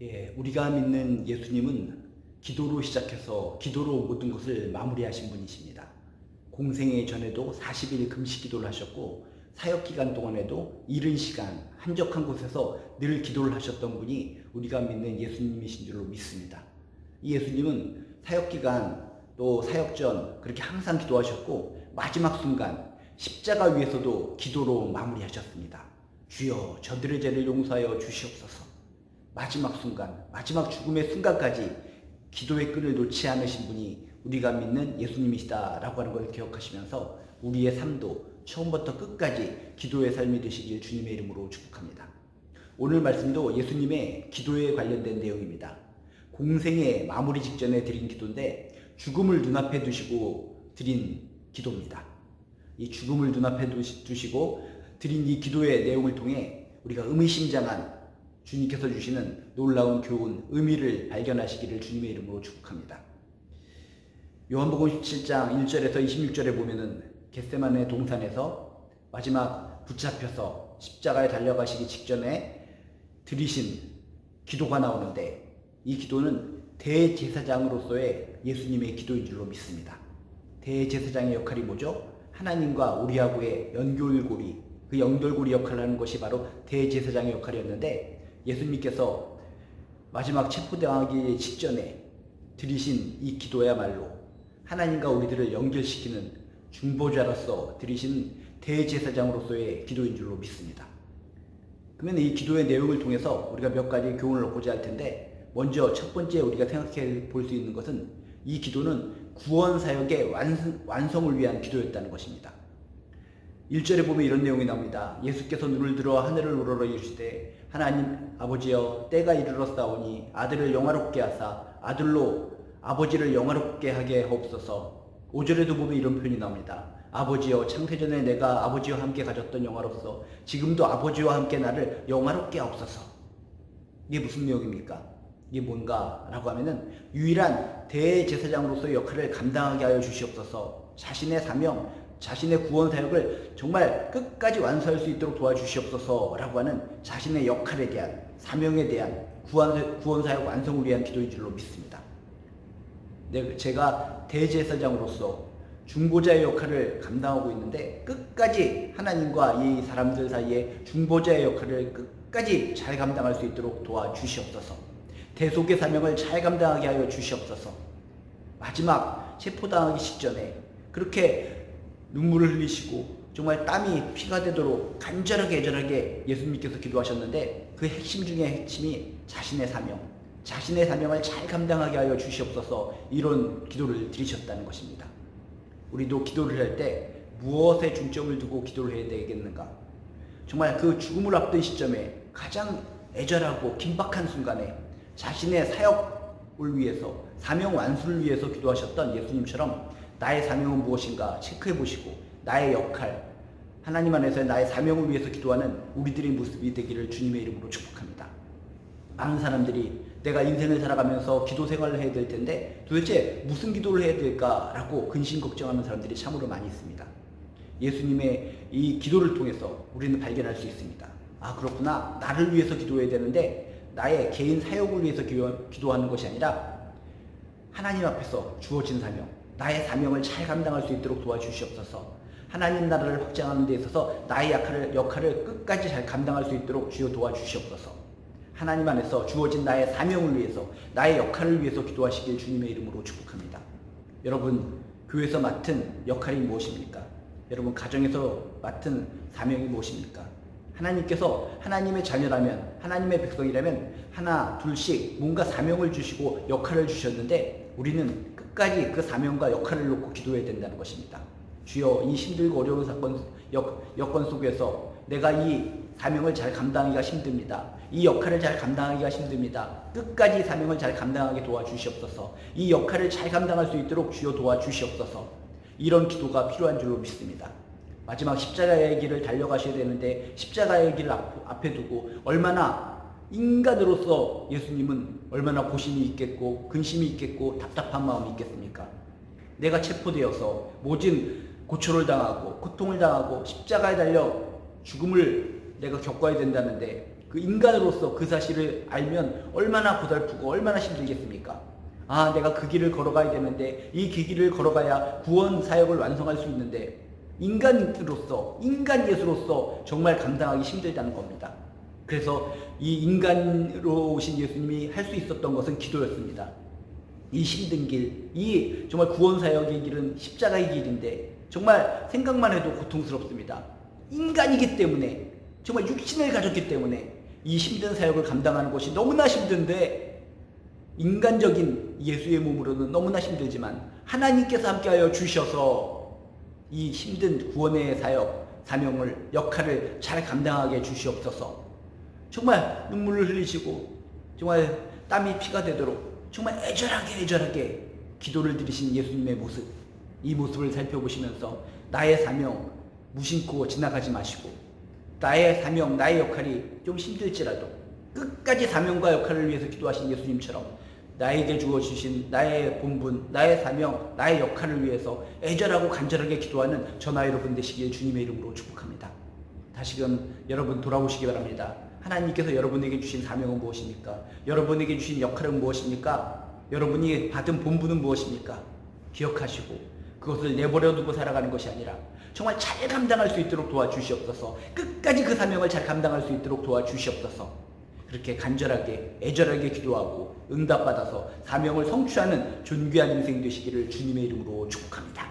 예, 우리가 믿는 예수님은 기도로 시작해서 기도로 모든 것을 마무리하신 분이십니다. 공생애 전에도 40일 금식 기도를 하셨고 사역 기간 동안에도 이른 시간 한적한 곳에서 늘 기도를 하셨던 분이 우리가 믿는 예수님이신 줄로 믿습니다. 이 예수님은 사역 기간 또 사역 전 그렇게 항상 기도하셨고 마지막 순간 십자가 위에서도 기도로 마무리하셨습니다. 주여 저들의 죄를 용서하여 주시옵소서. 마지막 순간, 마지막 죽음의 순간까지 기도의 끈을 놓지 않으신 분이 우리가 믿는 예수님이시다라고 하는 걸 기억하시면서 우리의 삶도 처음부터 끝까지 기도의 삶이 되시길 주님의 이름으로 축복합니다. 오늘 말씀도 예수님의 기도에 관련된 내용입니다. 공생의 마무리 직전에 드린 기도인데 죽음을 눈앞에 두시고 드린 기도입니다. 이 죽음을 눈앞에 두시고 드린 이 기도의 내용을 통해 우리가 의미심장한 주님께서 주시는 놀라운 교훈, 의미를 발견하시기를 주님의 이름으로 축복합니다. 요한복음 17장 1절에서 26절에 보면은 겟세마네 동산에서 마지막 붙잡혀서 십자가에 달려가시기 직전에 드리신 기도가 나오는데 이 기도는 대제사장으로서의 예수님의 기도인 줄로 믿습니다. 대제사장의 역할이 뭐죠? 하나님과 우리하고의 연결고리, 그 연결고리 역할을 하는 것이 바로 대제사장의 역할이었는데 예수님께서 마지막 체포당하기 직전에 드리신 이 기도야말로 하나님과 우리들을 연결시키는 중보자로서 드리신 대제사장으로서의 기도인 줄로 믿습니다. 그러면 이 기도의 내용을 통해서 우리가 몇 가지 교훈을 얻고자 할 텐데 먼저 첫 번째 우리가 생각해 볼 수 있는 것은 이 기도는 구원 사역의 완성을 위한 기도였다는 것입니다. 1절에 보면 이런 내용이 나옵니다. 예수께서 눈을 들어 하늘을 우러러 이르시되 하나님 아버지여 때가 이르렀사오니 아들을 영화롭게 하사 아들로 아버지를 영화롭게 하게 하옵소서. 5절에도 보면 이런 표현이 나옵니다. 아버지여 창세전에 내가 아버지와 함께 가졌던 영화로서 지금도 아버지와 함께 나를 영화롭게 하옵소서. 이게 무슨 내용입니까? 이게 뭔가 라고 하면은 유일한 대제사장으로서의 역할을 감당하게 하여 주시옵소서. 자신의 사명, 자신의 구원 사역을 정말 끝까지 완수할 수 있도록 도와주시옵소서 라고 하는 자신의 역할에 대한, 사명에 대한 구원 사역 완성을 위한 기도인 줄로 믿습니다. 제가 대제사장으로서 중보자의 역할을 감당하고 있는데 끝까지 하나님과 이 사람들 사이에 중보자의 역할을 끝까지 잘 감당할 수 있도록 도와주시옵소서. 대속의 사명을 잘 감당하게 하여 주시옵소서. 마지막 체포당하기 직전에 그렇게 눈물을 흘리시고 정말 땀이 피가 되도록 간절하게 애절하게 예수님께서 기도하셨는데 그 핵심 중에 핵심이 자신의 사명을 잘 감당하게 하여 주시옵소서. 이런 기도를 드리셨다는 것입니다. 우리도 기도를 할 때 무엇에 중점을 두고 기도를 해야 되겠는가? 정말 그 죽음을 앞둔 시점에 가장 애절하고 긴박한 순간에 자신의 사역을 위해서, 사명 완수를 위해서 기도하셨던 예수님처럼 나의 사명은 무엇인가 체크해 보시고 나의 역할, 하나님 안에서의 나의 사명을 위해서 기도하는 우리들의 모습이 되기를 주님의 이름으로 축복합니다. 많은 사람들이 내가 인생을 살아가면서 기도 생활을 해야 될 텐데 도대체 무슨 기도를 해야 될까라고 근심 걱정하는 사람들이 참으로 많이 있습니다. 예수님의 이 기도를 통해서 우리는 발견할 수 있습니다. 아, 그렇구나. 나를 위해서 기도해야 되는데 나의 개인 사역을 위해서 기도하는 것이 아니라 하나님 앞에서 주어진 사명, 나의 사명을 잘 감당할 수 있도록 도와주시옵소서. 하나님 나라를 확장하는 데 있어서 나의 역할을 끝까지 잘 감당할 수 있도록 주여 도와주시옵소서. 하나님 안에서 주어진 나의 사명을 위해서, 나의 역할을 위해서 기도하시길 주님의 이름으로 축복합니다. 여러분, 교회에서 맡은 역할이 무엇입니까? 여러분, 가정에서 맡은 사명이 무엇입니까? 하나님께서 하나님의 자녀라면, 하나님의 백성이라면 하나, 둘씩 뭔가 사명을 주시고 역할을 주셨는데 우리는 끝까지 그 사명과 역할을 놓고 기도해야 된다는 것입니다. 주여, 이 힘들고 어려운 여건 속에서 내가 이 사명을 잘 감당하기가 힘듭니다. 이 역할을 잘 감당하기가 힘듭니다. 끝까지 사명을 잘 감당하게 도와주시옵소서. 이 역할을 잘 감당할 수 있도록 주여 도와주시옵소서. 이런 기도가 필요한 줄로 믿습니다. 마지막 십자가의 길을 달려가셔야 되는데 십자가의 길을 앞에 두고 얼마나 인간으로서 예수님은 얼마나 고심이 있겠고 근심이 있겠고 답답한 마음이 있겠습니까? 내가 체포되어서 모진 고초를 당하고 고통을 당하고 십자가에 달려 죽음을 내가 겪어야 된다는데 그 인간으로서 그 사실을 알면 얼마나 고달프고 얼마나 힘들겠습니까? 아, 내가 그 길을 걸어가야 되는데 이 길을 걸어가야 구원 사역을 완성할 수 있는데 인간으로서, 인간 예수로서 정말 감당하기 힘들다는 겁니다. 그래서 이 인간으로 오신 예수님이 할 수 있었던 것은 기도였습니다. 이 힘든 길, 이 정말 구원 사역의 길은 십자가의 길인데 정말 생각만 해도 고통스럽습니다. 인간이기 때문에, 정말 육신을 가졌기 때문에 이 힘든 사역을 감당하는 것이 너무나 힘든데, 인간적인 예수의 몸으로는 너무나 힘들지만 하나님께서 함께하여 주셔서 이 힘든 구원의 사역, 사명을, 역할을 잘 감당하게 주시옵소서. 정말 눈물을 흘리시고 정말 땀이 피가 되도록 정말 애절하게 기도를 드리신 예수님의 모습, 이 모습을 살펴보시면서 나의 사명 무심코 지나가지 마시고, 나의 사명, 나의 역할이 좀 힘들지라도 끝까지 사명과 역할을 위해서 기도하신 예수님처럼 나에게 주어주신 나의 본분, 나의 사명, 나의 역할을 위해서 애절하고 간절하게 기도하는 저나 여러분 되시길 주님의 이름으로 축복합니다. 다시금 여러분 돌아오시기 바랍니다. 하나님께서 여러분에게 주신 사명은 무엇입니까? 여러분에게 주신 역할은 무엇입니까? 여러분이 받은 본분은 무엇입니까? 기억하시고 그것을 내버려 두고 살아가는 것이 아니라 정말 잘 감당할 수 있도록 도와주시옵소서. 끝까지 그 사명을 잘 감당할 수 있도록 도와주시옵소서. 그렇게 간절하게 애절하게 기도하고 응답받아서 사명을 성취하는 존귀한 인생 되시기를 주님의 이름으로 축복합니다.